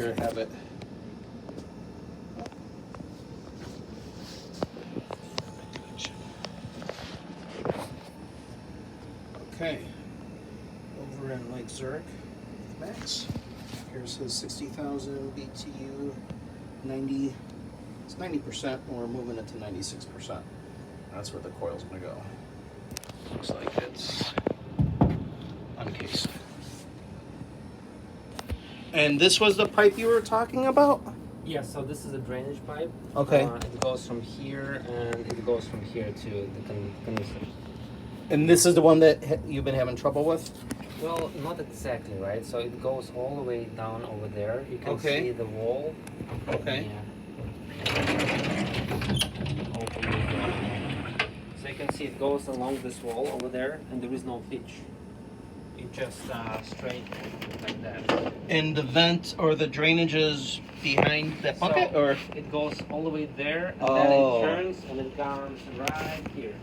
Here, have it. Okay. Over in Lake Zurich, Max. Here's his 60,000 BTU, 90. It's 90%, and we're moving it to 96%. That's where the coil's gonna go. Looks like it's uncased. And this was the pipe you were talking about? Yeah, so this is a drainage pipe. Okay. It goes from here and it goes from here to the condenser. And this is the one that you've been having trouble with? Well, not exactly, right? So it goes all the way down over there. You can Okay. see the wall. Okay. Yeah. So you can see it goes along this wall over there, and there is no pitch. It just straight like that. And the vent or the drainage is behind that bucket, So or? it goes all the way there, and Oh. then it turns and it comes right here.